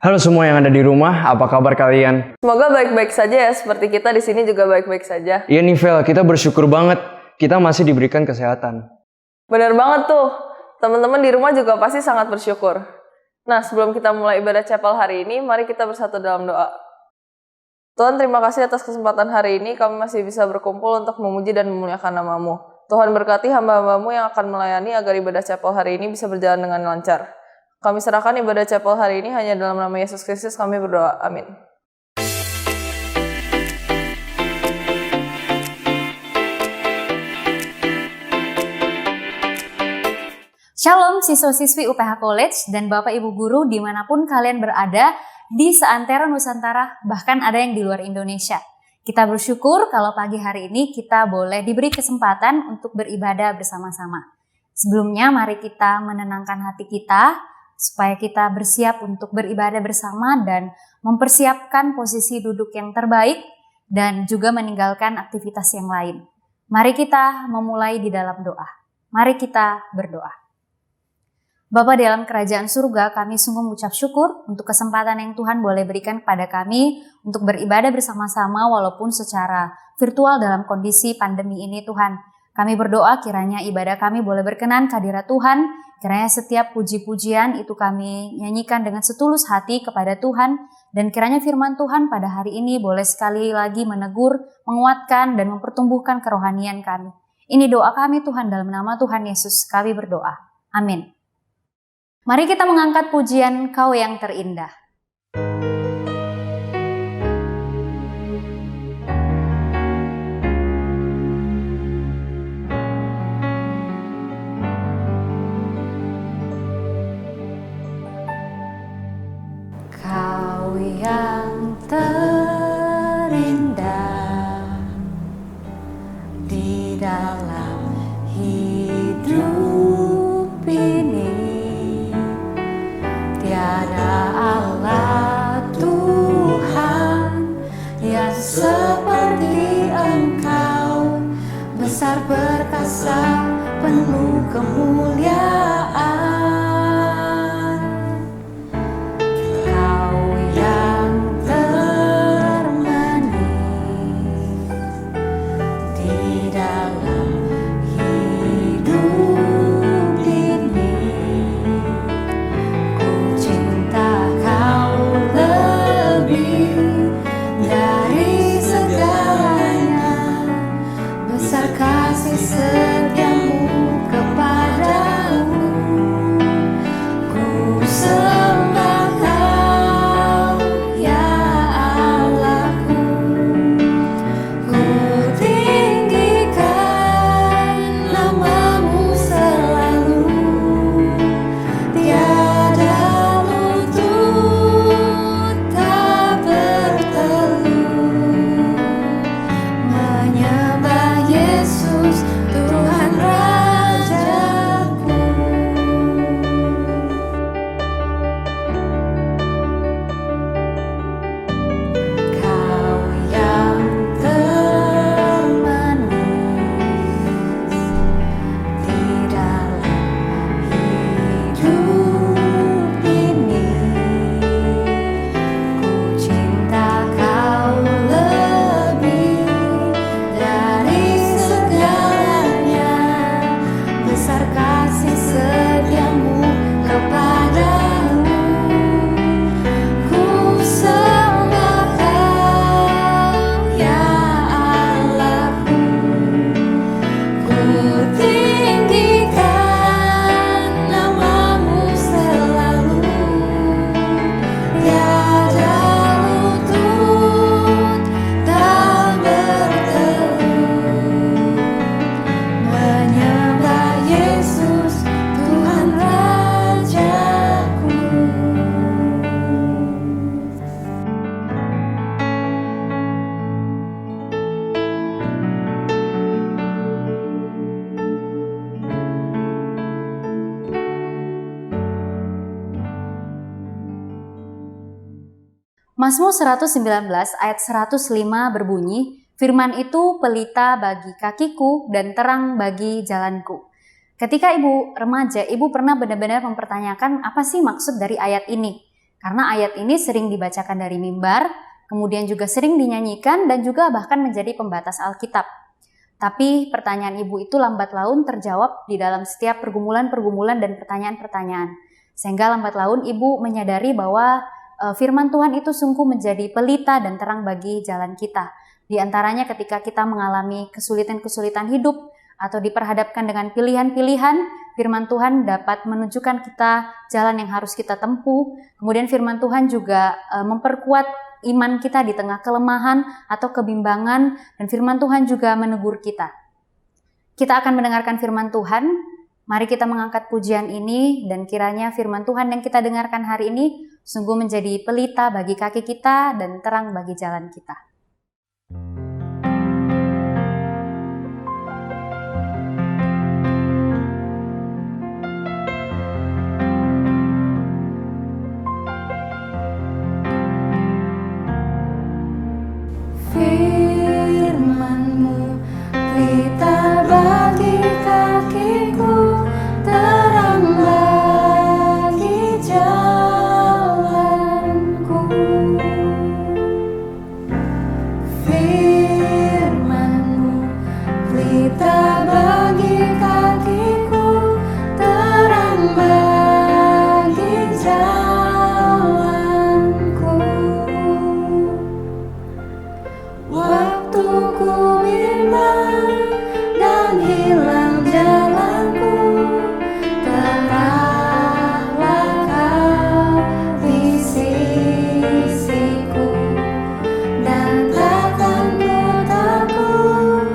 Halo semua yang ada di rumah, apa kabar kalian? Semoga baik-baik saja ya, seperti kita di sini juga baik-baik saja. Iya nih Vel, kita bersyukur banget kita masih diberikan kesehatan. Benar banget tuh, teman-teman di rumah juga pasti sangat bersyukur. Nah, sebelum kita mulai ibadah chapel hari ini, mari kita bersatu dalam doa. Tuhan, terima kasih atas kesempatan hari ini, kami masih bisa berkumpul untuk memuji dan memuliakan nama-Mu. Tuhan berkati hamba-hamba-Mu yang akan melayani agar ibadah chapel hari ini bisa berjalan dengan lancar. Kami serahkan ibadah chapel hari ini hanya dalam nama Yesus Kristus kami berdoa. Amin. Shalom siswa-siswi UPH College dan Bapak Ibu Guru dimanapun kalian berada di seantero Nusantara, bahkan ada yang di luar Indonesia. Kita bersyukur kalau pagi hari ini kita boleh diberi kesempatan untuk beribadah bersama-sama. Sebelumnya mari kita menenangkan hati kita, supaya kita bersiap untuk beribadah bersama dan mempersiapkan posisi duduk yang terbaik dan juga meninggalkan aktivitas yang lain. Mari kita memulai di dalam doa. Mari kita berdoa. Bapa dalam kerajaan surga, kami sungguh mengucap syukur untuk kesempatan yang Tuhan boleh berikan kepada kami untuk beribadah bersama-sama walaupun secara virtual dalam kondisi pandemi ini Tuhan. Kami berdoa kiranya ibadah kami boleh berkenan kehadirat Tuhan, kiranya setiap puji-pujian itu kami nyanyikan dengan setulus hati kepada Tuhan, dan kiranya firman Tuhan pada hari ini boleh sekali lagi menegur, menguatkan, dan mempertumbuhkan kerohanian kami. Ini doa kami Tuhan dalam nama Tuhan Yesus kami berdoa. Amin. Mari kita mengangkat pujian Kau yang terindah. Kau yang terindah di dalam hidup ini, tiada Allah Tuhan yang seperti Engkau, besar perkasa penuh kemuliaan. Kasih setiamu kepadaku, ku sembah Kau ya Allahku, ku tinggikan nama-Mu selalu, tiada lutut tak bertelut, menyembah Yesus Tuhan Rajaku. Kau yang termanis di dalam hidup ini, ku cinta Kau lebih dari segalanya, besar kasih setiamu kepadaku, ku sembah Kau ya Allahku, ku tinggikan nama-Mu selalu, tiada lutut tak bertelut, menyembah Yesus Tuhan Rajaku. Mazmur 119 ayat 105 berbunyi, firman itu pelita bagi kakiku dan terang bagi jalanku. Ketika ibu remaja, ibu pernah benar-benar mempertanyakan apa sih maksud dari ayat ini. Karena ayat ini sering dibacakan dari mimbar, kemudian juga sering dinyanyikan dan juga bahkan menjadi pembatas Alkitab. Tapi pertanyaan ibu itu lambat laun terjawab di dalam setiap pergumulan-pergumulan dan pertanyaan-pertanyaan. Sehingga lambat laun ibu menyadari bahwa firman Tuhan itu sungguh menjadi pelita dan terang bagi jalan kita. Di antaranya ketika kita mengalami kesulitan-kesulitan hidup atau diperhadapkan dengan pilihan-pilihan, firman Tuhan dapat menunjukkan kita jalan yang harus kita tempuh. Kemudian firman Tuhan juga memperkuat iman kita di tengah kelemahan atau kebimbangan, dan firman Tuhan juga menegur kita. Kita akan mendengarkan firman Tuhan. Mari kita mengangkat pujian ini, dan kiranya firman Tuhan yang kita dengarkan hari ini sungguh menjadi pelita bagi kaki kita dan terang bagi jalan kita. Firman-Mu pelita bagi kakiku, terang bagi jalanku. Firman-Mu pelita bagi kakiku, terang bagi jalanku. Waktu ku bimbang dan hilang jalanku, teranglah Kau di sisiku, dan takkan ku takut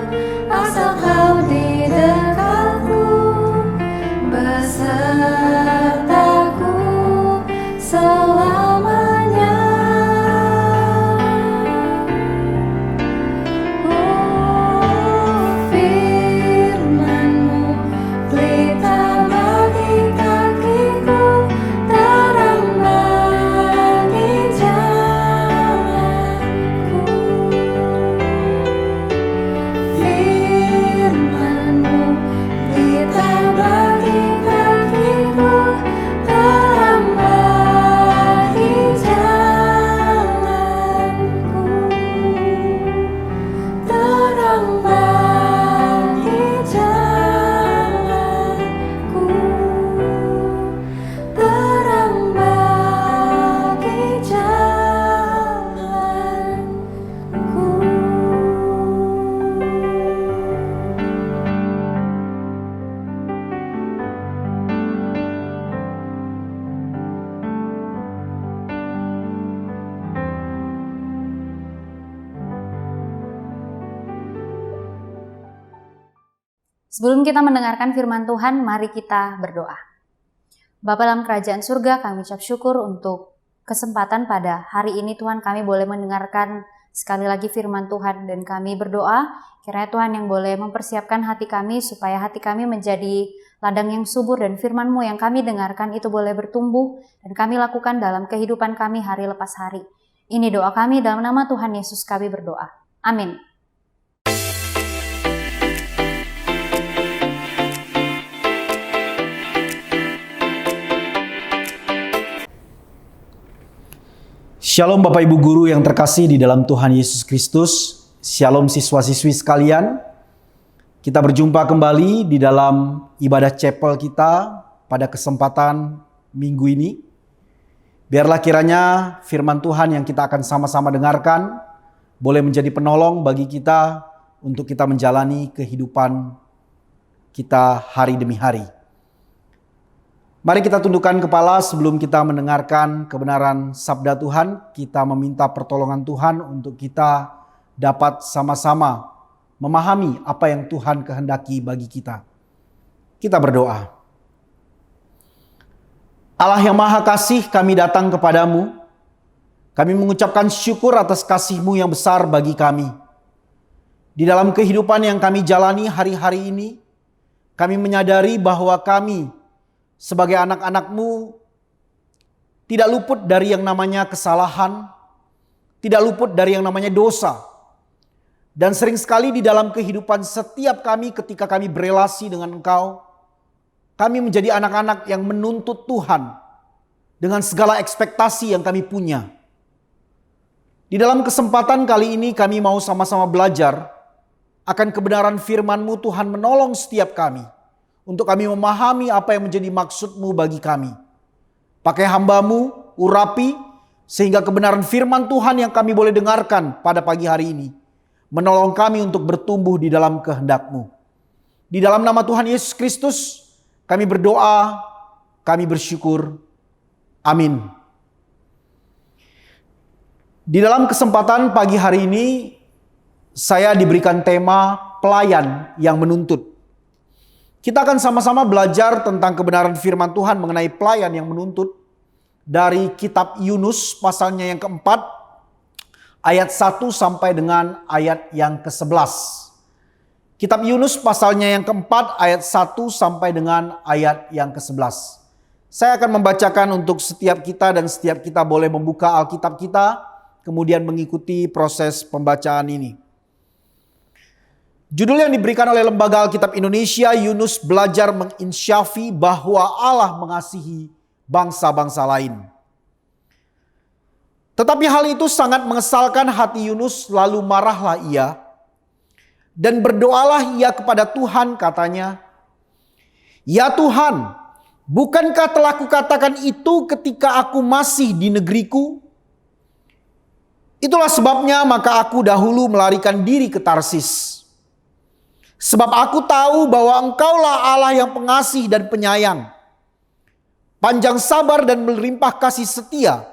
asal Kau di dekatku, besertaku selamanya. Firman-Mu pelita bagi kakiku, terang bagi jalanku. Firman-Mu pelita bagi kakiku, terang bagi jalanku. Terang bagi jalanku, terang bagi jalanku. Sebelum kita mendengarkan firman Tuhan, mari kita berdoa. Bapa dalam kerajaan surga, kami ucap syukur untuk kesempatan pada hari ini Tuhan, kami boleh mendengarkan sekali lagi firman Tuhan, dan kami berdoa kiranya Tuhan yang boleh mempersiapkan hati kami supaya hati kami menjadi ladang yang subur, dan firman-Mu yang kami dengarkan itu boleh bertumbuh dan kami lakukan dalam kehidupan kami hari lepas hari. Ini doa kami dalam nama Tuhan Yesus kami berdoa. Amin. Shalom Bapak Ibu Guru yang terkasih di dalam Tuhan Yesus Kristus. Shalom siswa-siswi sekalian. Kita berjumpa kembali di dalam ibadah chapel kita pada kesempatan minggu ini. Biarlah kiranya firman Tuhan yang kita akan sama-sama dengarkan boleh menjadi penolong bagi kita untuk kita menjalani kehidupan kita hari demi hari. Mari kita tundukkan kepala sebelum kita mendengarkan kebenaran sabda Tuhan. Kita meminta pertolongan Tuhan untuk kita dapat sama-sama memahami apa yang Tuhan kehendaki bagi kita. Kita berdoa. Allah yang Maha Kasih, kami datang kepadamu. Kami mengucapkan syukur atas kasih-Mu yang besar bagi kami. Di dalam kehidupan yang kami jalani hari-hari ini, kami menyadari bahwa kami sebagai anak-anak-Mu tidak luput dari yang namanya kesalahan, tidak luput dari yang namanya dosa. Dan sering sekali di dalam kehidupan setiap kami ketika kami berelasi dengan Engkau, kami menjadi anak-anak yang menuntut Tuhan dengan segala ekspektasi yang kami punya. Di dalam kesempatan kali ini kami mau sama-sama belajar akan kebenaran firman-Mu. Tuhan, menolong setiap kami untuk kami memahami apa yang menjadi maksud-Mu bagi kami. Pakai hamba-Mu, urapi, sehingga kebenaran firman Tuhan yang kami boleh dengarkan pada pagi hari ini menolong kami untuk bertumbuh di dalam kehendak-Mu. Di dalam nama Tuhan Yesus Kristus kami berdoa, kami bersyukur. Amin. Di dalam kesempatan pagi hari ini, saya diberikan tema pelayan yang menuntut. Kita akan sama-sama belajar tentang kebenaran firman Tuhan mengenai pelayan yang menuntut dari kitab Yunus pasalnya yang keempat, ayat 1 sampai dengan ayat yang ke-11. Kitab Yunus pasalnya yang keempat, ayat 1 sampai dengan ayat yang ke-11. Saya akan membacakan untuk setiap kita dan setiap kita boleh membuka Alkitab kita, kemudian mengikuti proses pembacaan ini. Judul yang diberikan oleh Lembaga Alkitab Indonesia, Yunus belajar menginsyafi bahwa Allah mengasihi bangsa-bangsa lain. Tetapi hal itu sangat mengesalkan hati Yunus, lalu marahlah ia. Dan berdoalah ia kepada Tuhan, katanya, "Ya Tuhan, bukankah telah kukatakan itu ketika aku masih di negeriku? Itulah sebabnya maka aku dahulu melarikan diri ke Tarsis. Sebab aku tahu bahwa Engkaulah Allah yang pengasih dan penyayang, panjang sabar dan melimpah kasih setia,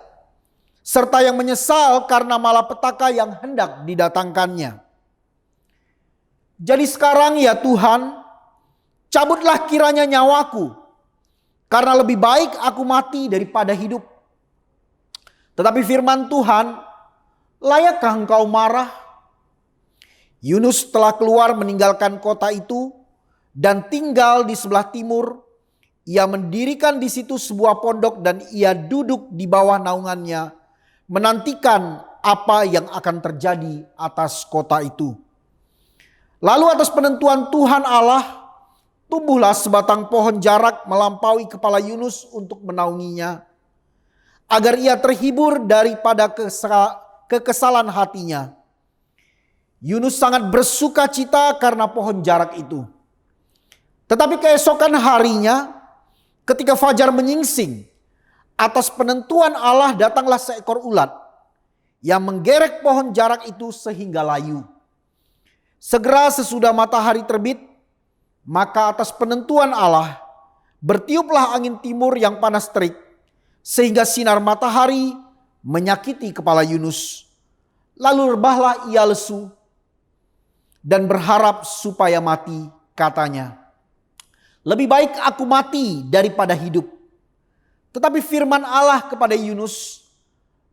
serta yang menyesal karena malapetaka yang hendak didatangkannya. Jadi sekarang ya Tuhan, cabutlah kiranya nyawaku, karena lebih baik aku mati daripada hidup." Tetapi firman Tuhan, "Layakkah engkau marah?" Yunus telah keluar meninggalkan kota itu dan tinggal di sebelah timur. Ia mendirikan di situ sebuah pondok dan ia duduk di bawah naungannya, menantikan apa yang akan terjadi atas kota itu. Lalu atas penentuan Tuhan Allah, tumbuhlah sebatang pohon jarak melampaui kepala Yunus untuk menaunginya, agar ia terhibur daripada kekesalan hatinya. Yunus sangat bersuka cita karena pohon jarak itu. Tetapi keesokan harinya, ketika fajar menyingsing, atas penentuan Allah datanglah seekor ulat yang menggerek pohon jarak itu sehingga layu. Segera sesudah matahari terbit, maka atas penentuan Allah bertiuplah angin timur yang panas terik, sehingga sinar matahari menyakiti kepala Yunus. Lalu rebahlah ia lesu dan berharap supaya mati, katanya, "Lebih baik aku mati daripada hidup." Tetapi firman Allah kepada Yunus,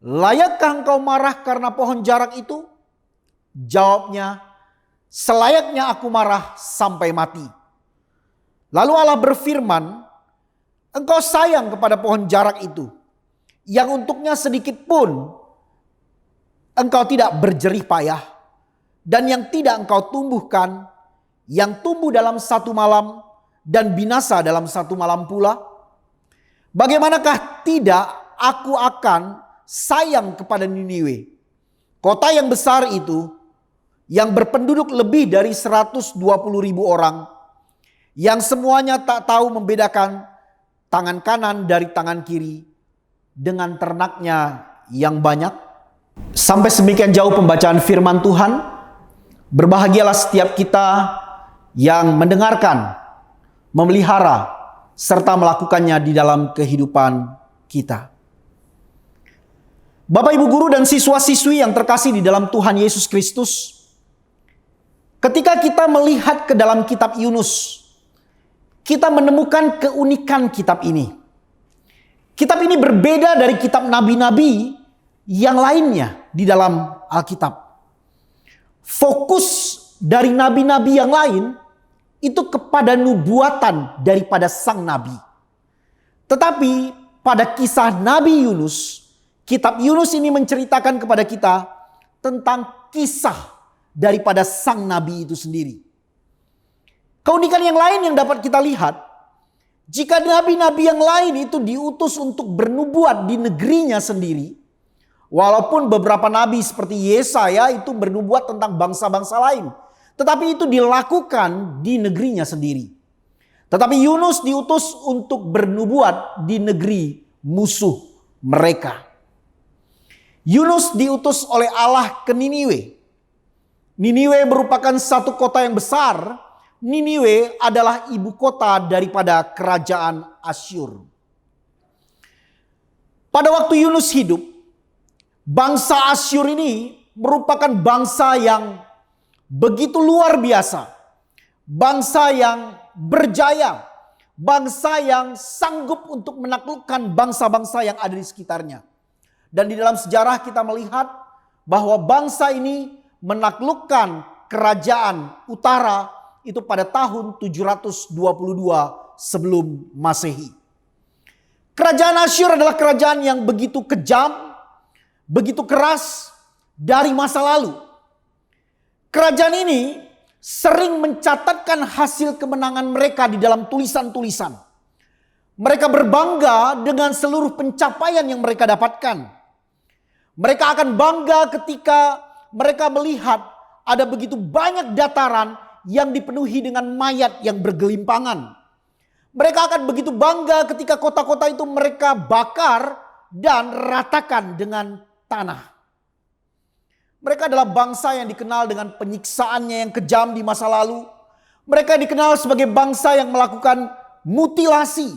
"Layakkah engkau marah karena pohon jarak itu?" Jawabnya, "Selayaknya aku marah sampai mati." Lalu Allah berfirman, "Engkau sayang kepada pohon jarak itu, yang untuknya sedikit pun engkau tidak berjerih payah, dan yang tidak engkau tumbuhkan, yang tumbuh dalam satu malam dan binasa dalam satu malam pula. Bagaimanakah tidak aku akan sayang kepada Niniwe, kota yang besar itu, yang berpenduduk lebih dari 120.000 orang, yang semuanya tak tahu membedakan tangan kanan dari tangan kiri, dengan ternaknya yang banyak." Sampai sedemikian jauh pembacaan firman Tuhan. Berbahagialah setiap kita yang mendengarkan, memelihara, serta melakukannya di dalam kehidupan kita. Bapak, Ibu guru dan siswa-siswi yang terkasih di dalam Tuhan Yesus Kristus, ketika kita melihat ke dalam kitab Yunus, kita menemukan keunikan kitab ini. Kitab ini berbeda dari kitab nabi-nabi yang lainnya di dalam Alkitab. Fokus dari nabi-nabi yang lain itu kepada nubuatan daripada sang nabi. Tetapi pada kisah Nabi Yunus, kitab Yunus ini menceritakan kepada kita tentang kisah daripada sang nabi itu sendiri. Keunikan yang lain yang dapat kita lihat, Jika nabi-nabi yang lain itu diutus untuk bernubuat di negerinya sendiri, walaupun beberapa nabi seperti Yesaya itu bernubuat tentang bangsa-bangsa lain, tetapi itu dilakukan di negerinya sendiri. Tetapi Yunus diutus untuk bernubuat di negeri musuh mereka. Yunus diutus oleh Allah ke Niniwe. Niniwe merupakan satu kota yang besar. Niniwe adalah ibu kota daripada kerajaan Asyur. Pada waktu Yunus hidup, bangsa Asyur ini merupakan bangsa yang begitu luar biasa. Bangsa yang berjaya. Bangsa yang sanggup untuk menaklukkan bangsa-bangsa yang ada di sekitarnya. Dan di dalam sejarah kita melihat bahwa bangsa ini menaklukkan kerajaan utara itu pada tahun 722 sebelum Masehi. Kerajaan Asyur adalah kerajaan yang begitu kejam, begitu keras dari masa lalu. Kerajaan ini sering mencatatkan hasil kemenangan mereka di dalam tulisan-tulisan. Mereka berbangga dengan seluruh pencapaian yang mereka dapatkan. Mereka akan bangga ketika mereka melihat ada begitu banyak dataran yang dipenuhi dengan mayat yang bergelimpangan. Mereka akan begitu bangga ketika kota-kota itu mereka bakar dan ratakan dengan tanah. Mereka adalah bangsa yang dikenal dengan penyiksaannya yang kejam di masa lalu. Mereka dikenal sebagai bangsa yang melakukan mutilasi.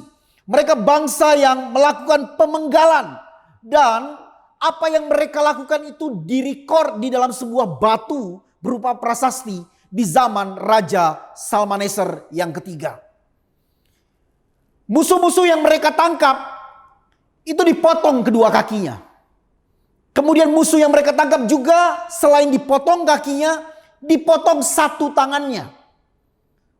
Mereka bangsa yang melakukan pemenggalan. Dan apa yang mereka lakukan itu direkord di dalam sebuah batu berupa prasasti di zaman Raja Salmaneser yang ketiga. Musuh-musuh yang mereka tangkap itu dipotong kedua kakinya. Kemudian musuh yang mereka tangkap juga selain dipotong kakinya, dipotong satu tangannya.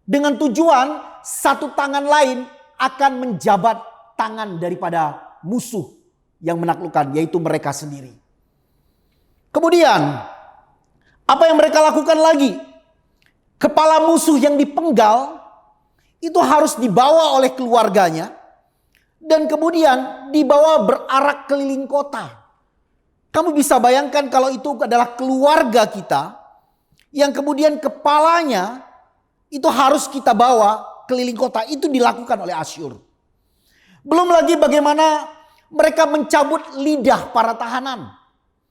Dengan tujuan satu tangan lain akan menjabat tangan daripada musuh yang menaklukkan, yaitu mereka sendiri. Kemudian apa yang mereka lakukan lagi? Kepala musuh yang dipenggal itu harus dibawa oleh keluarganya dan kemudian dibawa berarak keliling kota. Kamu bisa bayangkan kalau itu adalah keluarga kita yang kemudian kepalanya itu harus kita bawa keliling kota. Itu dilakukan oleh Asyur. Belum lagi bagaimana mereka mencabut lidah para tahanan.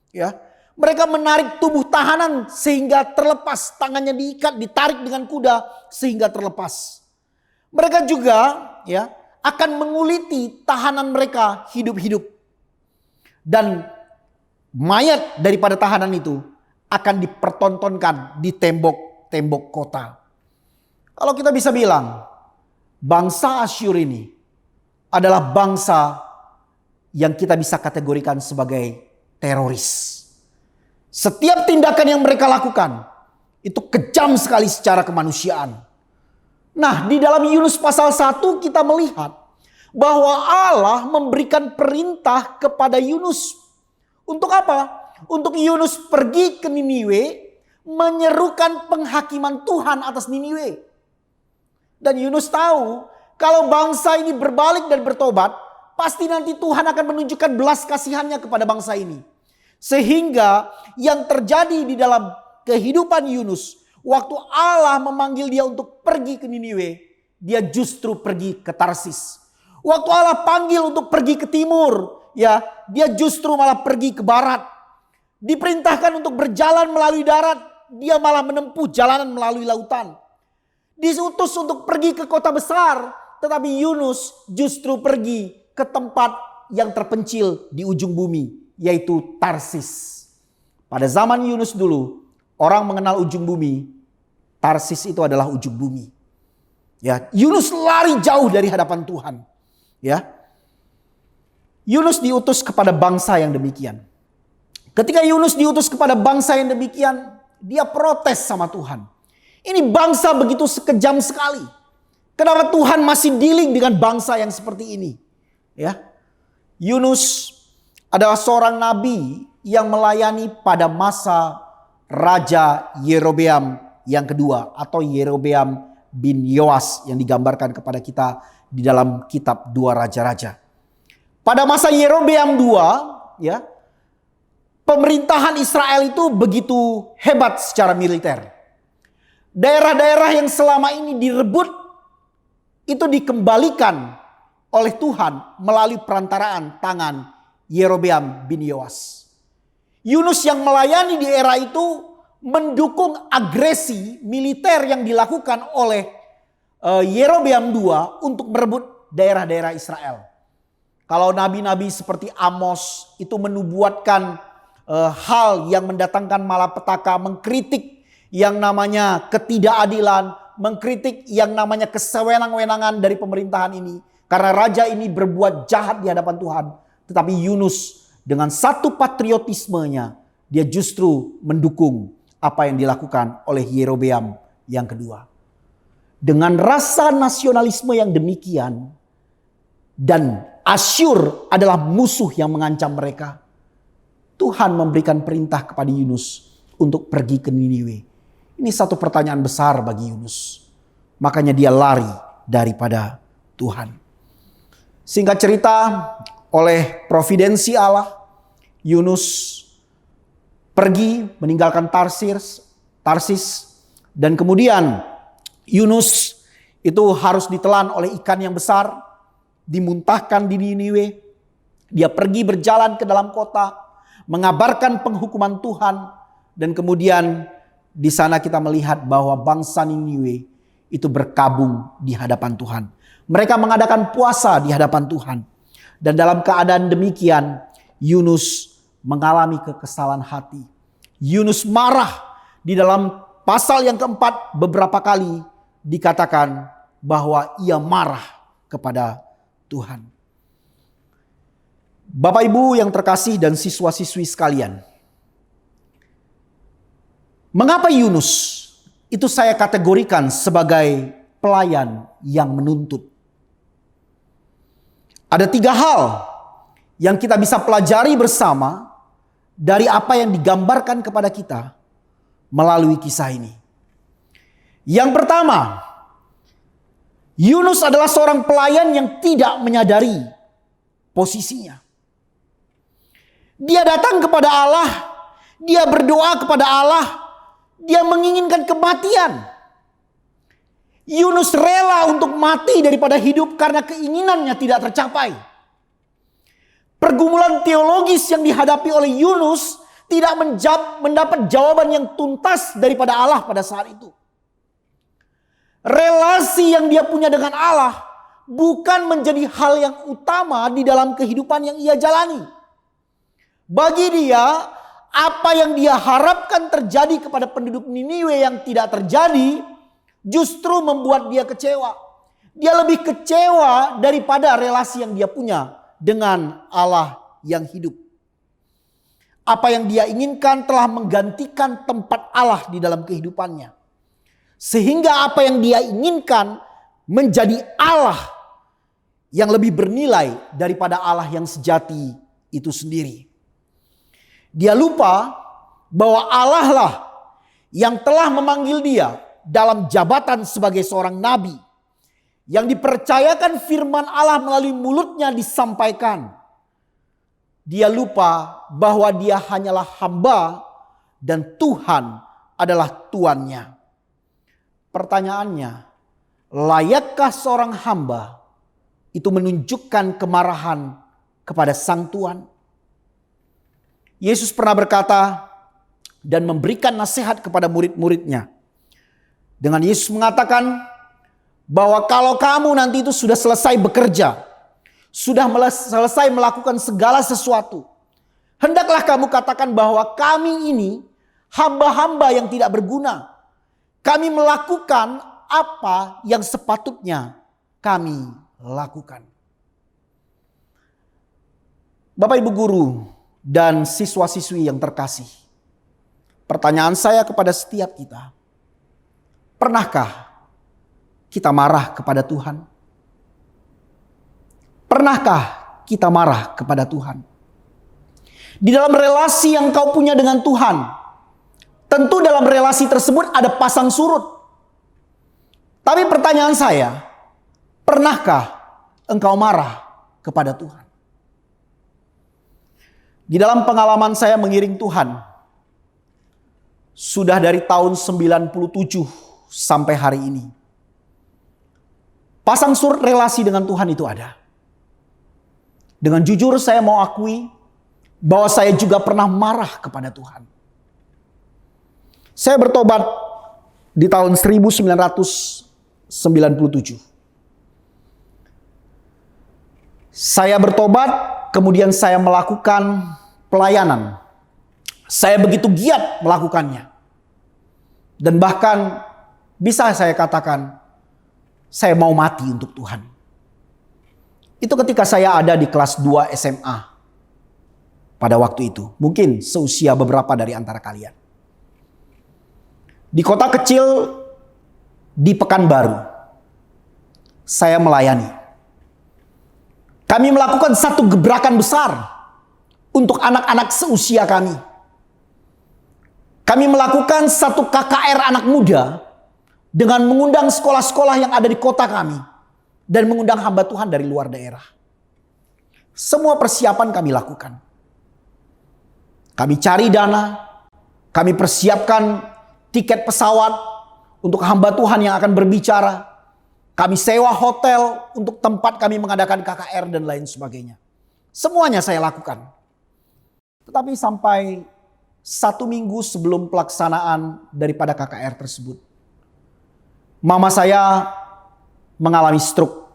Ya, mereka menarik tubuh tahanan sehingga terlepas, tangannya diikat, ditarik dengan kuda sehingga terlepas. Mereka juga ya akan menguliti tahanan mereka hidup-hidup. Dan mayat daripada tahanan itu akan dipertontonkan di tembok-tembok kota. Kalau kita bisa bilang, bangsa Asyur ini adalah bangsa yang kita bisa kategorikan sebagai teroris. Setiap tindakan yang mereka lakukan itu kejam sekali secara kemanusiaan. Nah, di dalam Yunus pasal 1 kita melihat bahwa Allah memberikan perintah kepada Yunus. Untuk apa? Untuk Yunus pergi ke Niniwe menyerukan penghakiman Tuhan atas Niniwe. Dan Yunus tahu kalau bangsa ini berbalik dan bertobat, pasti nanti Tuhan akan menunjukkan belas kasihannya kepada bangsa ini. Sehingga yang terjadi di dalam kehidupan Yunus, waktu Allah memanggil dia untuk pergi ke Niniwe, dia justru pergi ke Tarsis. Waktu Allah panggil untuk pergi ke timur, ya, dia justru malah pergi ke barat. Diperintahkan untuk berjalan melalui darat, dia malah menempuh jalanan melalui lautan. Diutus untuk pergi ke kota besar, tetapi Yunus justru pergi ke tempat yang terpencil di ujung bumi, yaitu Tarsis. Pada zaman Yunus dulu, orang mengenal ujung bumi, Tarsis itu adalah ujung bumi. Ya, Yunus lari jauh dari hadapan Tuhan. Ya, Yunus diutus kepada bangsa yang demikian. Ketika Yunus diutus kepada bangsa yang demikian, dia protes sama Tuhan. Ini bangsa begitu sekejam sekali. Kenapa Tuhan masih dealing dengan bangsa yang seperti ini? Ya, Yunus adalah seorang nabi yang melayani pada masa Raja Yerobeam yang kedua atau Yerobeam bin Yoas yang digambarkan kepada kita di dalam kitab 2 Raja-Raja. Pada masa Yerobeam II, ya, pemerintahan Israel itu begitu hebat secara militer. Daerah-daerah yang selama ini direbut itu dikembalikan oleh Tuhan melalui perantaraan tangan Yerobeam bin Yoas. Yunus yang melayani di era itu mendukung agresi militer yang dilakukan oleh Yerobeam II untuk merebut daerah-daerah Israel. Kalau nabi-nabi seperti Amos itu menubuatkan hal yang mendatangkan malapetaka, mengkritik yang namanya ketidakadilan, mengkritik yang namanya kesewenang-wenangan dari pemerintahan ini. Karena raja ini berbuat jahat di hadapan Tuhan. Tetapi Yunus dengan satu patriotismenya, dia justru mendukung apa yang dilakukan oleh Yerobeam yang kedua. Dengan rasa nasionalisme yang demikian, dan Asyur adalah musuh yang mengancam mereka, Tuhan memberikan perintah kepada Yunus untuk pergi ke Niniwe. Ini satu pertanyaan besar bagi Yunus. Makanya dia lari daripada Tuhan. Singkat cerita, oleh providensi Allah, Yunus pergi meninggalkan Tarsis, dan kemudian Yunus itu harus ditelan oleh ikan yang besar, dimuntahkan di Niniwe. Dia pergi berjalan ke dalam kota, mengabarkan penghukuman Tuhan, dan kemudian di sana kita melihat bahwa bangsa Niniwe itu berkabung di hadapan Tuhan. Mereka mengadakan puasa di hadapan Tuhan. Dan dalam keadaan demikian, Yunus mengalami kekesalan hati. Yunus marah. Di dalam pasal yang keempat beberapa kali dikatakan bahwa ia marah kepada Tuhan. Bapak Ibu yang terkasih dan siswa-siswi sekalian, mengapa Yunus itu saya kategorikan sebagai pelayan yang menuntut? Ada 3 hal yang kita bisa pelajari bersama dari apa yang digambarkan kepada kita melalui kisah ini. Yang pertama, Yunus adalah seorang pelayan yang tidak menyadari posisinya. Dia datang kepada Allah, dia berdoa kepada Allah, dia menginginkan kematian. Yunus rela untuk mati daripada hidup karena keinginannya tidak tercapai. Pergumulan teologis yang dihadapi oleh Yunus tidak mendapat jawaban yang tuntas daripada Allah pada saat itu. Relasi yang dia punya dengan Allah bukan menjadi hal yang utama di dalam kehidupan yang ia jalani. Bagi dia, apa yang dia harapkan terjadi kepada penduduk Niniwe yang tidak terjadi, justru membuat dia kecewa. Dia lebih kecewa daripada relasi yang dia punya dengan Allah yang hidup. Apa yang dia inginkan telah menggantikan tempat Allah di dalam kehidupannya. Sehingga apa yang dia inginkan menjadi Allah yang lebih bernilai daripada Allah yang sejati itu sendiri. Dia lupa bahwa Allah lah yang telah memanggil dia dalam jabatan sebagai seorang nabi, yang dipercayakan firman Allah melalui mulutnya disampaikan. Dia lupa bahwa dia hanyalah hamba dan Tuhan adalah tuannya. Pertanyaannya, layakkah seorang hamba itu menunjukkan kemarahan kepada sang Tuan? Yesus pernah berkata dan memberikan nasihat kepada murid-muridnya. Dengan Yesus mengatakan bahwa kalau kamu nanti itu sudah selesai bekerja, sudah selesai melakukan segala sesuatu, hendaklah kamu katakan bahwa kami ini hamba-hamba yang tidak berguna. Kami melakukan apa yang sepatutnya kami lakukan. Bapak Ibu guru dan siswa-siswi yang terkasih, pertanyaan saya kepada setiap kita, pernahkah kita marah kepada Tuhan? Pernahkah kita marah kepada Tuhan? Di dalam relasi yang kau punya dengan Tuhan, tentu dalam relasi tersebut ada pasang surut. Tapi pertanyaan saya, Pernahkah engkau marah kepada Tuhan? Di dalam pengalaman saya mengiring Tuhan, sudah dari tahun 97 sampai hari ini, pasang surut relasi dengan Tuhan itu ada. Dengan jujur saya mau akui bahwa saya juga pernah marah kepada Tuhan. Saya bertobat di tahun 1997. Saya bertobat, kemudian saya melakukan pelayanan. Saya begitu giat melakukannya. Dan bahkan bisa saya katakan, saya mau mati untuk Tuhan. Itu ketika saya ada di kelas 2 SMA. Pada waktu itu. Mungkin seusia beberapa dari antara kalian. Di kota kecil di Pekanbaru, saya melayani. Kami melakukan satu gebrakan besar untuk anak-anak seusia kami. Kami melakukan satu KKR anak muda dengan mengundang sekolah-sekolah yang ada di kota kami dan mengundang hamba Tuhan dari luar daerah. Semua persiapan kami lakukan. Kami cari dana, kami persiapkan tiket pesawat untuk hamba Tuhan yang akan berbicara. Kami sewa hotel untuk tempat kami mengadakan KKR dan lain sebagainya. Semuanya saya lakukan. Tetapi sampai 1 minggu sebelum pelaksanaan daripada KKR tersebut, mama saya mengalami stroke.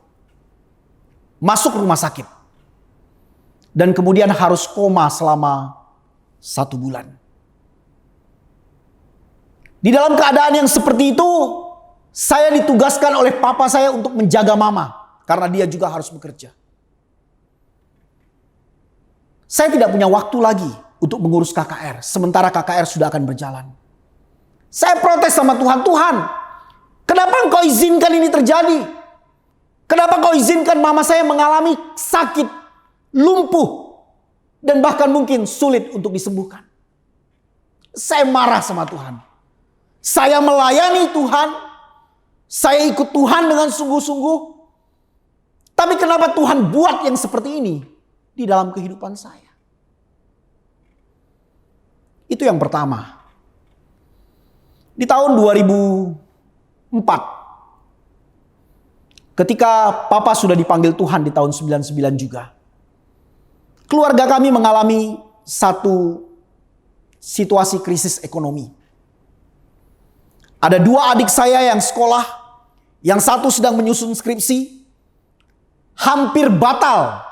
Masuk rumah sakit. Dan kemudian harus koma selama 1 bulan. Di dalam keadaan yang seperti itu, saya ditugaskan oleh papa saya untuk menjaga mama. Karena dia juga harus bekerja. Saya tidak punya waktu lagi untuk mengurus KKR. Sementara KKR sudah akan berjalan. Saya protes sama Tuhan. Tuhan, kenapa engkau izinkan ini terjadi? Kenapa engkau izinkan mama saya mengalami sakit, lumpuh, dan bahkan mungkin sulit untuk disembuhkan? Saya marah sama Tuhan. Saya melayani Tuhan. Saya ikut Tuhan dengan sungguh-sungguh. Tapi kenapa Tuhan buat yang seperti ini di dalam kehidupan saya? Itu yang pertama. Di tahun 2004, ketika papa sudah dipanggil Tuhan di tahun 99 juga, keluarga kami mengalami satu situasi krisis ekonomi. Ada 2 adik saya yang sekolah, yang satu sedang menyusun skripsi, hampir batal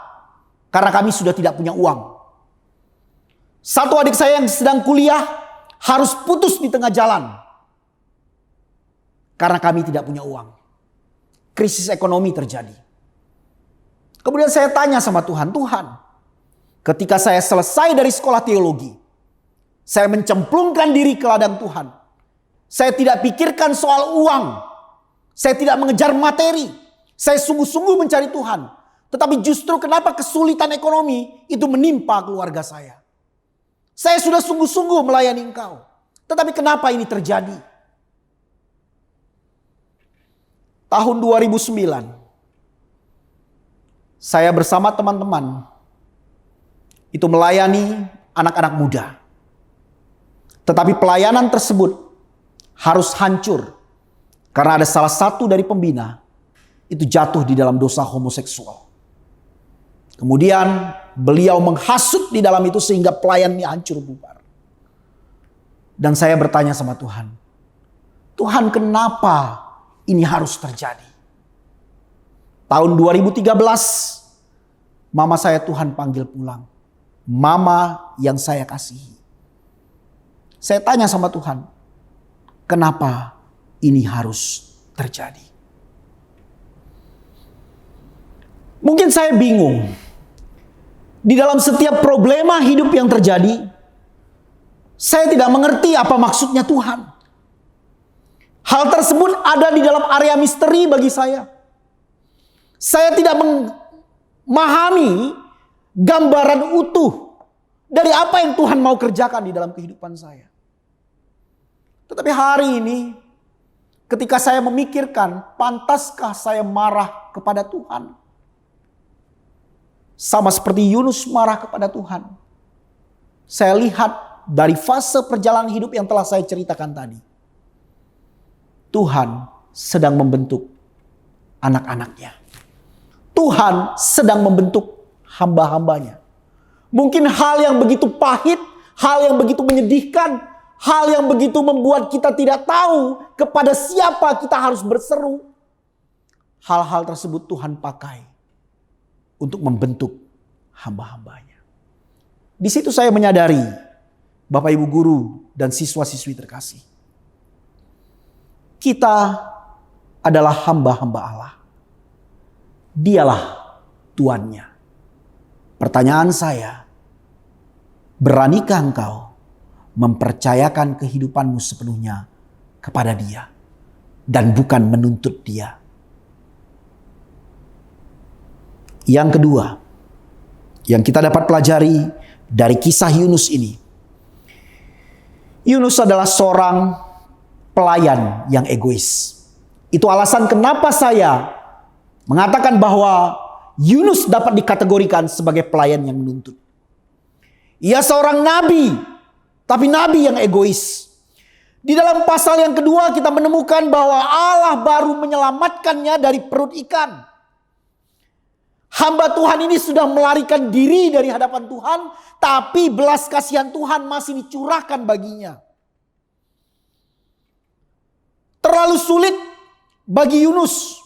karena kami sudah tidak punya uang. Satu adik saya yang sedang kuliah harus putus di tengah jalan karena kami tidak punya uang. Krisis ekonomi terjadi. Kemudian saya tanya sama Tuhan, Tuhan, ketika saya selesai dari sekolah teologi, saya mencemplungkan diri ke ladang Tuhan. Saya tidak pikirkan soal uang. Saya tidak mengejar materi. Saya sungguh-sungguh mencari Tuhan. Tetapi justru kenapa kesulitan ekonomi itu menimpa keluarga saya. Saya sudah sungguh-sungguh melayani Engkau. Tetapi kenapa ini terjadi? Tahun 2009. Saya bersama teman-teman itu melayani anak-anak muda. Tetapi pelayanan tersebut harus hancur. Karena ada salah satu dari pembina itu jatuh di dalam dosa homoseksual. Kemudian beliau menghasut di dalam itu sehingga pelayanannya hancur bubar. Dan saya bertanya sama Tuhan, Tuhan kenapa ini harus terjadi? Tahun 2013, mama saya Tuhan panggil pulang. Mama yang saya kasihi. Saya tanya sama Tuhan, kenapa ini harus terjadi? Mungkin saya bingung. Di dalam setiap problema hidup yang terjadi, saya tidak mengerti apa maksudnya Tuhan. Hal tersebut ada di dalam area misteri bagi saya. Saya tidak memahami gambaran utuh dari apa yang Tuhan mau kerjakan di dalam kehidupan saya. Tetapi hari ini, ketika saya memikirkan, pantaskah saya marah kepada Tuhan? Sama seperti Yunus marah kepada Tuhan. Saya lihat dari fase perjalanan hidup yang telah saya ceritakan tadi. Tuhan sedang membentuk anak-anaknya. Tuhan sedang membentuk hamba-hambanya. Mungkin hal yang begitu pahit, hal yang begitu menyedihkan, hal yang begitu membuat kita tidak tahu kepada siapa kita harus berseru. Hal-hal tersebut Tuhan pakai untuk membentuk hamba-hambanya. Di situ saya menyadari, Bapak Ibu guru dan siswa-siswi terkasih, kita adalah hamba-hamba Allah. Dialah tuannya. Pertanyaan saya, beranikah engkau mempercayakan kehidupanmu sepenuhnya kepada Dia dan bukan menuntut Dia? Yang kedua, yang kita dapat pelajari dari kisah Yunus ini. Yunus adalah seorang pelayan yang egois. Itu alasan kenapa saya mengatakan bahwa Yunus dapat dikategorikan sebagai pelayan yang menuntut. Ia seorang nabi, tapi nabi yang egois. Di dalam pasal yang kedua kita menemukan bahwa Allah baru menyelamatkannya dari perut ikan. Hamba Tuhan ini sudah melarikan diri dari hadapan Tuhan, tapi belas kasihan Tuhan masih dicurahkan baginya. Terlalu sulit bagi Yunus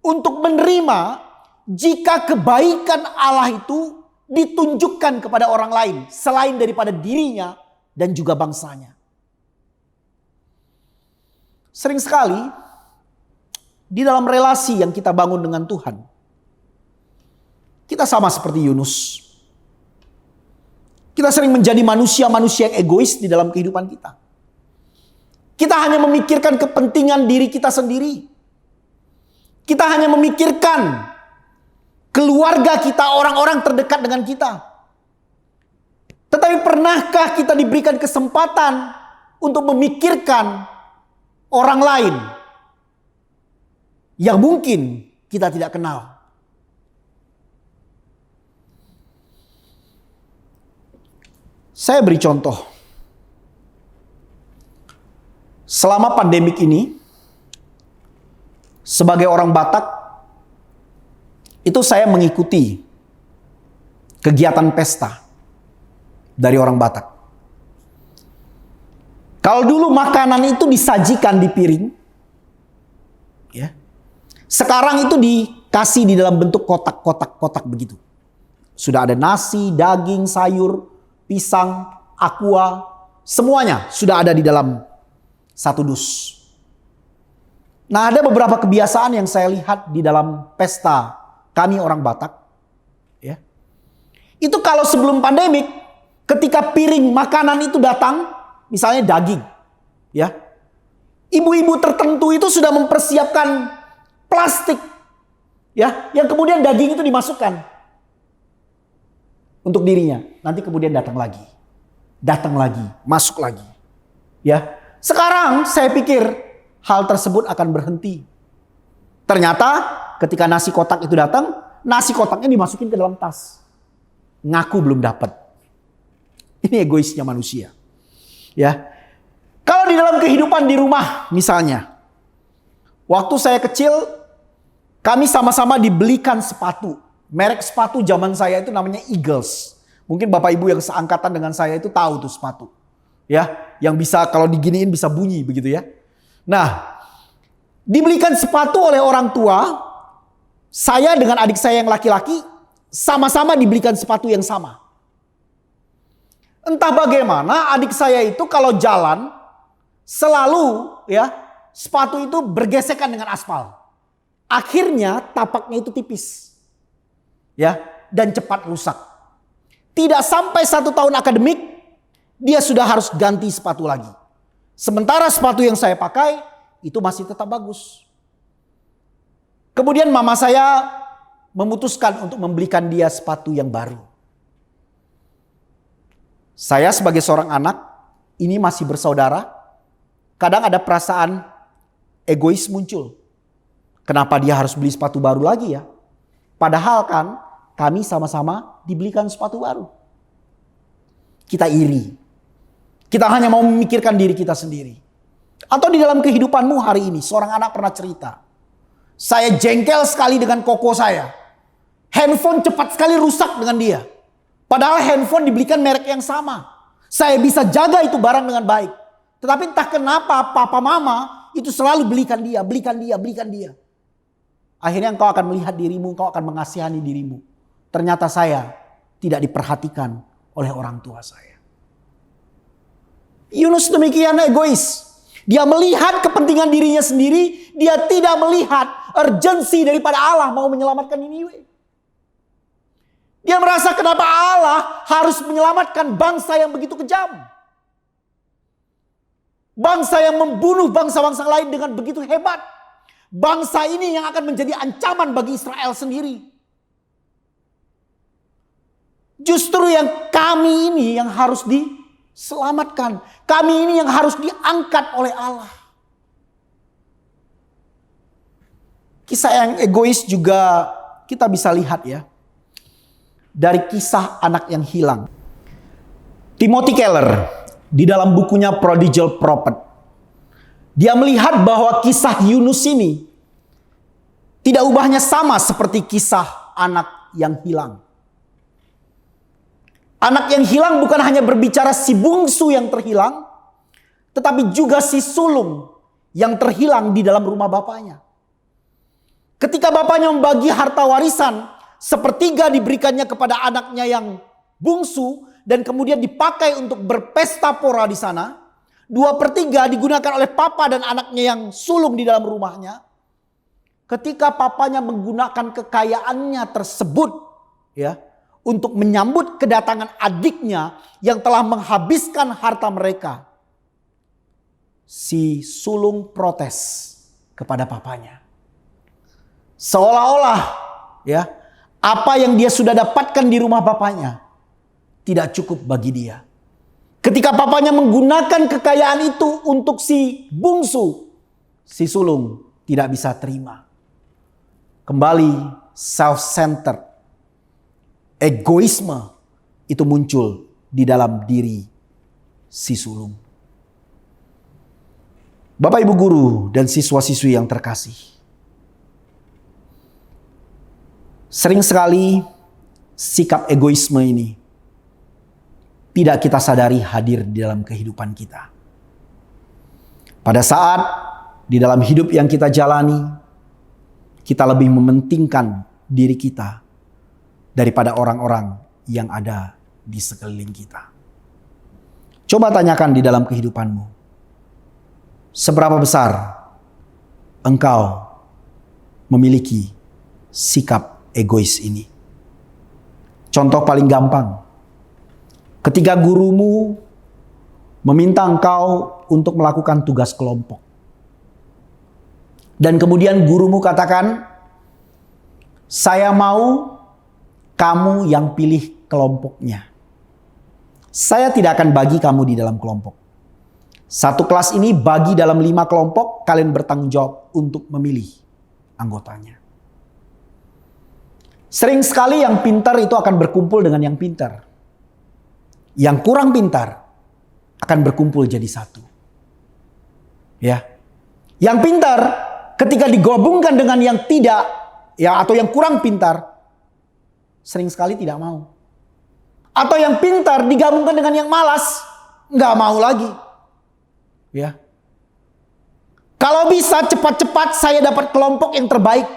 untuk menerima jika kebaikan Allah itu ditunjukkan kepada orang lain selain daripada dirinya dan juga bangsanya. Sering sekali di dalam relasi yang kita bangun dengan Tuhan, kita sama seperti Yunus. Kita sering menjadi manusia-manusia yang egois di dalam kehidupan kita. Kita hanya memikirkan kepentingan diri kita sendiri. Kita hanya memikirkan keluarga kita, orang-orang terdekat dengan kita. Tetapi pernahkah kita diberikan kesempatan untuk memikirkan orang lain yang mungkin kita tidak kenal? Saya beri contoh. Selama pandemik ini, sebagai orang Batak, itu saya mengikuti kegiatan pesta dari orang Batak. Kalau dulu makanan itu disajikan di piring, ya, sekarang itu dikasih di dalam bentuk kotak-kotak begitu. Sudah ada nasi, daging, sayur, pisang, aqua, semuanya sudah ada di dalam satu dus. Nah, ada beberapa kebiasaan yang saya lihat di dalam pesta kami orang Batak, ya. Itu kalau sebelum pandemik, ketika piring makanan itu datang, misalnya daging, ya, ibu-ibu tertentu itu sudah mempersiapkan plastik, ya, yang kemudian daging itu dimasukkan untuk dirinya. Nanti kemudian datang lagi, masuk lagi, ya. Sekarang saya pikir hal tersebut akan berhenti. Ternyata ketika nasi kotak itu datang, nasi kotaknya dimasukin ke dalam tas. Ngaku belum dapat. Ini egoisnya manusia. Ya. Kalau di dalam kehidupan di rumah misalnya, waktu saya kecil kami sama-sama dibelikan sepatu. Merek sepatu zaman saya itu namanya Eagles. Mungkin Bapak Ibu yang seangkatan dengan saya itu tahu tuh sepatu. Ya, yang bisa kalau diginiin bisa bunyi begitu ya. Nah, dibelikan sepatu oleh orang tua, saya dengan adik saya yang laki-laki sama-sama dibelikan sepatu yang sama. Entah bagaimana adik saya itu kalau jalan selalu ya sepatu itu bergesekan dengan aspal. Akhirnya tapaknya itu tipis. Ya, dan cepat rusak. Tidak sampai 1 tahun akademik dia sudah harus ganti sepatu lagi. Sementara sepatu yang saya pakai itu masih tetap bagus. Kemudian mama saya memutuskan untuk membelikan dia sepatu yang baru. Saya sebagai seorang anak, ini masih bersaudara, kadang ada perasaan egois muncul. Kenapa dia harus beli sepatu baru lagi ya? Padahal kan kami sama-sama dibelikan sepatu baru. Kita iri. Kita hanya mau memikirkan diri kita sendiri. Atau di dalam kehidupanmu hari ini, seorang anak pernah cerita. Saya jengkel sekali dengan koko saya. Handphone cepat sekali rusak dengan dia. Padahal handphone dibelikan merek yang sama. Saya bisa jaga itu barang dengan baik. Tetapi entah kenapa papa mama itu selalu belikan dia. Akhirnya engkau akan melihat dirimu, engkau akan mengasihani dirimu. Ternyata saya tidak diperhatikan oleh orang tua saya. Yunus demikian egois. Dia melihat kepentingan dirinya sendiri. Dia tidak melihat urgensi daripada Allah mau menyelamatkan Niniwe. Dia merasa kenapa Allah harus menyelamatkan bangsa yang begitu kejam. Bangsa yang membunuh bangsa-bangsa lain dengan begitu hebat. Bangsa ini yang akan menjadi ancaman bagi Israel sendiri. Justru yang kami ini yang harus diselamatkan. Kami ini yang harus diangkat oleh Allah. Kisah yang egois juga kita bisa lihat ya. Dari kisah anak yang hilang. Timothy Keller di dalam bukunya Prodigal Prophet. Dia melihat bahwa kisah Yunus ini tidak ubahnya sama seperti kisah anak yang hilang. Anak yang hilang bukan hanya berbicara si bungsu yang terhilang, tetapi juga si sulung yang terhilang di dalam rumah bapaknya. Ketika bapaknya membagi harta warisan, sepertiga diberikannya kepada anaknya yang bungsu dan kemudian dipakai untuk berpesta pora di sana. 2/3 digunakan oleh papa dan anaknya yang sulung di dalam rumahnya. Ketika papanya menggunakan kekayaannya tersebut ya untuk menyambut kedatangan adiknya yang telah menghabiskan harta mereka. Si sulung protes kepada papanya. Seolah-olah ya apa yang dia sudah dapatkan di rumah bapaknya tidak cukup bagi dia. Ketika papanya menggunakan kekayaan itu untuk si bungsu, si sulung tidak bisa terima. Kembali self-centered, egoisme itu muncul di dalam diri si sulung. Bapak Ibu guru dan siswa-siswi yang terkasih. Sering sekali sikap egoisme ini tidak kita sadari hadir di dalam kehidupan kita. Pada saat di dalam hidup yang kita jalani, kita lebih mementingkan diri kita daripada orang-orang yang ada di sekeliling kita. Coba tanyakan di dalam kehidupanmu, seberapa besar engkau memiliki sikap egois ini? Contoh paling gampang. Ketika gurumu meminta engkau untuk melakukan tugas kelompok. Dan kemudian gurumu katakan, saya mau kamu yang pilih kelompoknya. Saya tidak akan bagi kamu di dalam kelompok. Satu kelas ini bagi dalam 5 kelompok, kalian bertanggung jawab untuk memilih anggotanya. Sering sekali yang pintar itu akan berkumpul dengan yang pintar. Yang kurang pintar akan berkumpul jadi satu. Ya. Yang pintar ketika digabungkan dengan yang tidak ya atau yang kurang pintar sering sekali tidak mau. Atau yang pintar digabungkan dengan yang malas, nggak mau lagi. Ya. Kalau bisa cepat-cepat saya dapat kelompok yang terbaik.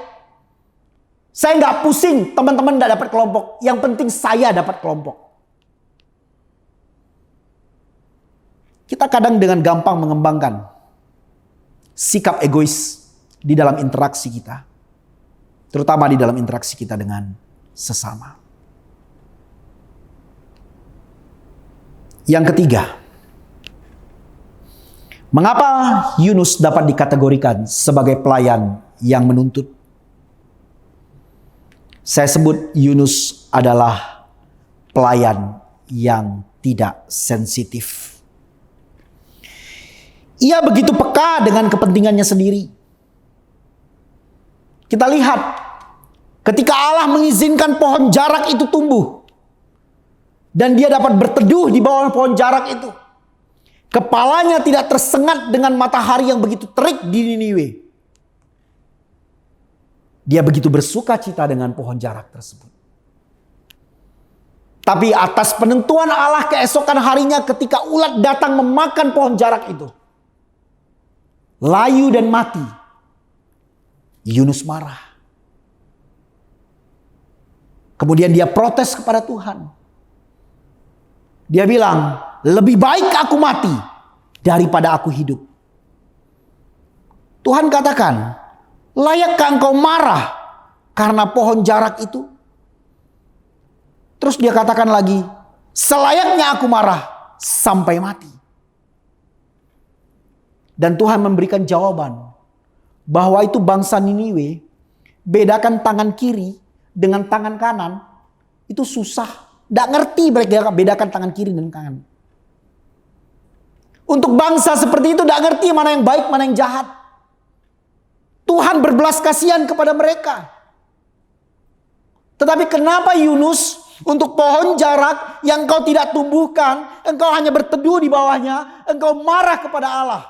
Saya nggak pusing teman-teman nggak dapat kelompok. Yang penting saya dapat kelompok. Kita kadang dengan gampang mengembangkan sikap egois di dalam interaksi kita. Terutama di dalam interaksi kita dengan sesama. Yang ketiga, mengapa Yunus dapat dikategorikan sebagai pelayan yang menuntut? Saya sebut Yunus adalah pelayan yang tidak sensitif. Ia begitu peka dengan kepentingannya sendiri. Kita lihat ketika Allah mengizinkan pohon jarak itu tumbuh dan dia dapat berteduh di bawah pohon jarak itu. Kepalanya tidak tersengat dengan matahari yang begitu terik di Niniwe. Dia begitu bersuka cita dengan pohon jarak tersebut. Tapi atas penentuan Allah keesokan harinya ketika ulat datang memakan pohon jarak itu, layu dan mati, Yunus marah. Kemudian dia protes kepada Tuhan. Dia bilang, lebih baik aku mati daripada aku hidup. Tuhan katakan, layakkah engkau marah karena pohon jarak itu? Terus dia katakan lagi, selayaknya aku marah sampai mati. Dan Tuhan memberikan jawaban bahwa itu bangsa Niniwe, bedakan tangan kiri dengan tangan kanan itu susah. Tidak ngerti mereka bedakan tangan kiri dan kanan. Untuk bangsa seperti itu tidak ngerti mana yang baik, mana yang jahat. Tuhan berbelas kasihan kepada mereka. Tetapi kenapa Yunus untuk pohon jarak yang engkau tidak tumbuhkan, engkau hanya berteduh di bawahnya, engkau marah kepada Allah?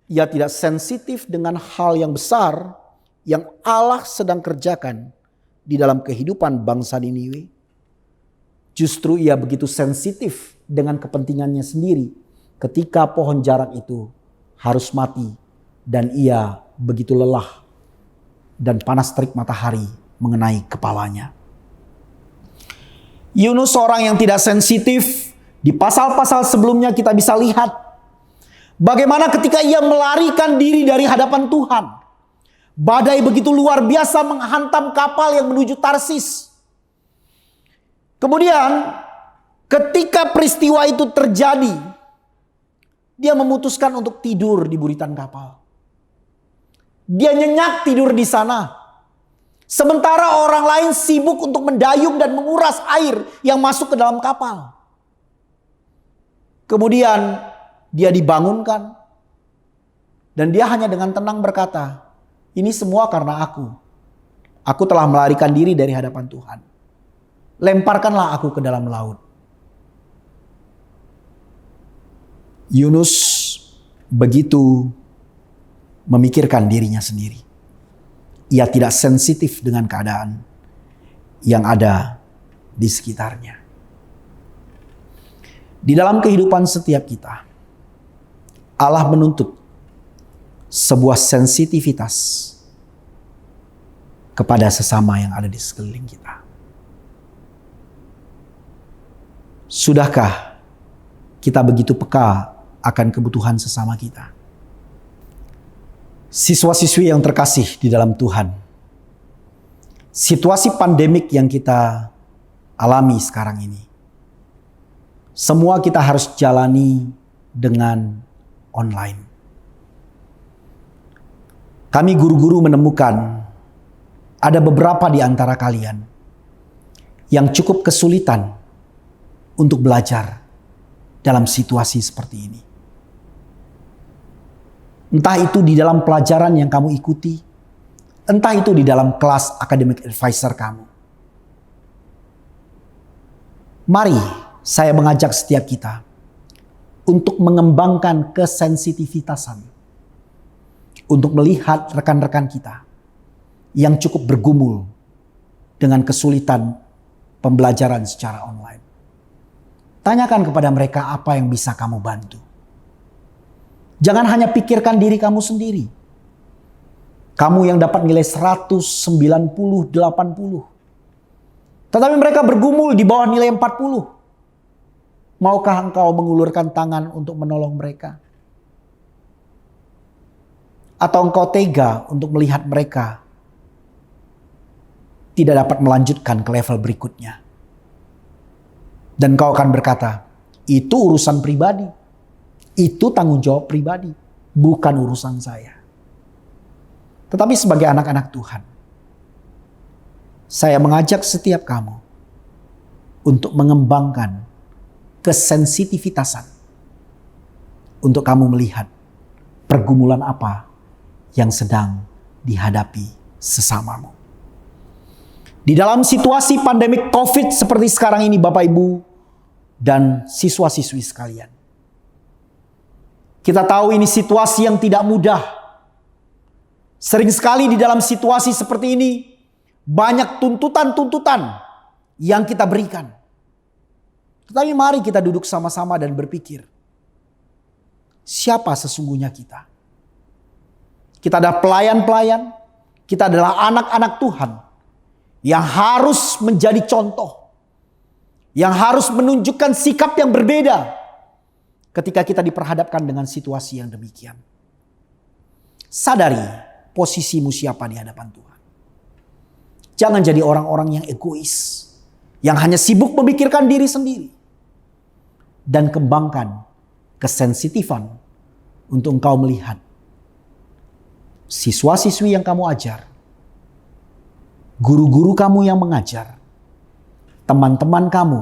Ia tidak sensitif dengan hal yang besar yang Allah sedang kerjakan di dalam kehidupan bangsa Niniwe. Justru ia begitu sensitif dengan kepentingannya sendiri ketika pohon jarak itu harus mati dan ia begitu lelah dan panas terik matahari mengenai kepalanya. Yunus seorang yang tidak sensitif. Di pasal-pasal sebelumnya kita bisa lihat bagaimana ketika ia melarikan diri dari hadapan Tuhan, badai begitu luar biasa menghantam kapal yang menuju Tarsis. Kemudian ketika peristiwa itu terjadi, dia memutuskan untuk tidur di buritan kapal. Dia nyenyak tidur di sana. Sementara orang lain sibuk untuk mendayung dan menguras air yang masuk ke dalam kapal. Kemudian dia dibangunkan. Dan dia hanya dengan tenang berkata, ini semua karena aku. Aku telah melarikan diri dari hadapan Tuhan. Lemparkanlah aku ke dalam laut. Yunus begitu memikirkan dirinya sendiri. Ia tidak sensitif dengan keadaan yang ada di sekitarnya. Di dalam kehidupan setiap kita, Allah menuntut sebuah sensitivitas kepada sesama yang ada di sekeliling kita. Sudahkah kita begitu peka akan kebutuhan sesama kita? Siswa-siswi yang terkasih di dalam Tuhan, situasi pandemik yang kita alami sekarang ini, semua kita harus jalani dengan online. Kami guru-guru menemukan ada beberapa di antara kalian yang cukup kesulitan untuk belajar dalam situasi seperti ini. Entah itu di dalam pelajaran yang kamu ikuti, entah itu di dalam kelas academic advisor kamu. Mari saya mengajak setiap kita untuk mengembangkan kesensitivitasan, untuk melihat rekan-rekan kita yang cukup bergumul dengan kesulitan pembelajaran secara online. Tanyakan kepada mereka apa yang bisa kamu bantu. Jangan hanya pikirkan diri kamu sendiri. Kamu yang dapat nilai 100, 90, 80. Tetapi mereka bergumul di bawah nilai 40. Maukah engkau mengulurkan tangan untuk menolong mereka? Atau engkau tega untuk melihat mereka tidak dapat melanjutkan ke level berikutnya? Dan kau akan berkata, itu urusan pribadi. Itu tanggung jawab pribadi, bukan urusan saya. Tetapi sebagai anak-anak Tuhan, saya mengajak setiap kamu untuk mengembangkan kesensitivitasan untuk kamu melihat pergumulan apa yang sedang dihadapi sesamamu. Di dalam situasi pandemik COVID seperti sekarang ini, Bapak Ibu dan siswa-siswi sekalian, kita tahu ini situasi yang tidak mudah. Sering sekali di dalam situasi seperti ini, banyak tuntutan-tuntutan yang kita berikan. Tetapi mari kita duduk sama-sama dan berpikir, siapa sesungguhnya kita? Kita adalah pelayan-pelayan, kita adalah anak-anak Tuhan yang harus menjadi contoh, yang harus menunjukkan sikap yang berbeda ketika kita diperhadapkan dengan situasi yang demikian. Sadari posisimu siapa di hadapan Tuhan. Jangan jadi orang-orang yang egois, yang hanya sibuk memikirkan diri sendiri. Dan kembangkan kesensitifan untuk engkau melihat siswa-siswi yang kamu ajar, guru-guru kamu yang mengajar, teman-teman kamu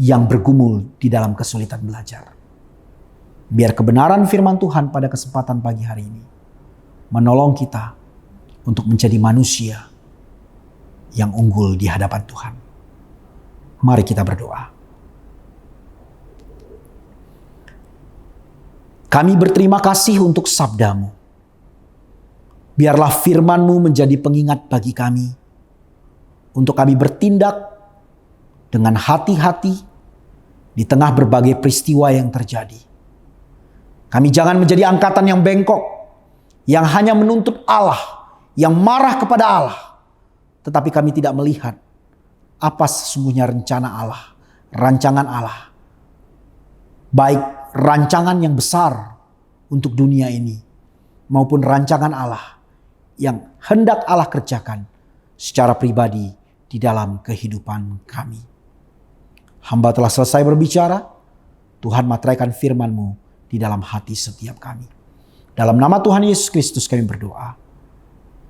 yang bergumul di dalam kesulitan belajar. Biar kebenaran firman Tuhan pada kesempatan pagi hari ini menolong kita untuk menjadi manusia yang unggul di hadapan Tuhan. Mari kita berdoa. Kami berterima kasih untuk sabda-Mu. Biarlah firman-Mu menjadi pengingat bagi kami, untuk kami bertindak dengan hati-hati di tengah berbagai peristiwa yang terjadi. Kami jangan menjadi angkatan yang bengkok, yang hanya menuntut Allah, yang marah kepada Allah, tetapi kami tidak melihat apa sesungguhnya rencana Allah, rancangan Allah. Baik rancangan yang besar untuk dunia ini, maupun rancangan Allah yang hendak Allah kerjakan secara pribadi di dalam kehidupan kami. Hamba telah selesai berbicara, Tuhan materaikan firman-Mu di dalam hati setiap kami. Dalam nama Tuhan Yesus Kristus kami berdoa.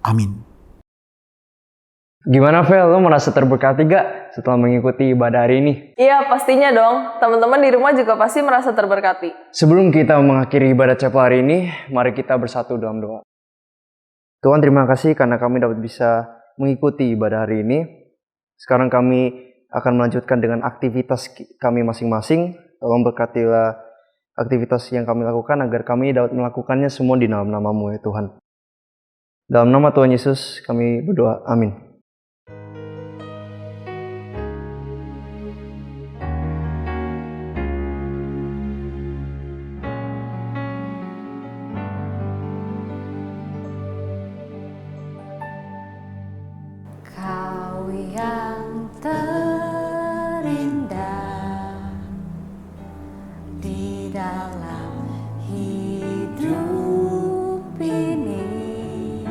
Amin. Gimana Vel, lo merasa terberkati gak setelah mengikuti ibadah hari ini? Iya, pastinya dong. Teman-teman di rumah juga pasti merasa terberkati. Sebelum kita mengakhiri ibadah chapel hari ini, mari kita bersatu dalam doa. Tuhan, terima kasih karena kami dapat bisa mengikuti ibadah hari ini. Sekarang kami akan melanjutkan dengan aktivitas kami masing-masing. Tolong berkatilah aktivitas yang kami lakukan agar kami dapat melakukannya semua di dalam nama-Mu ya Tuhan. Dalam nama Tuhan Yesus kami berdoa. Amin. Kau yang terindah di dalam hidup ini,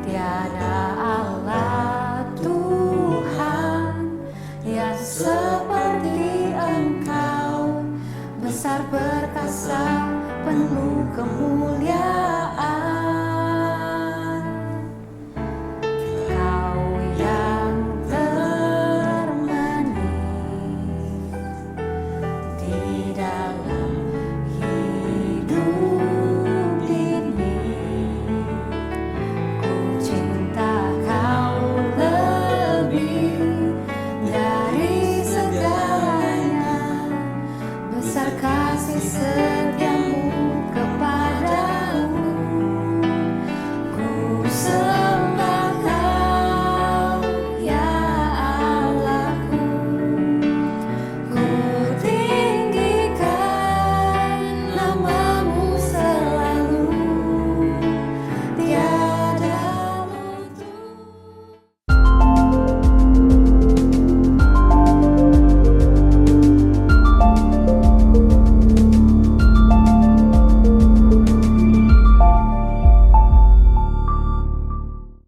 tiada Allah Tuhan yang seperti Engkau, besar perkasa penuh kemuliaan.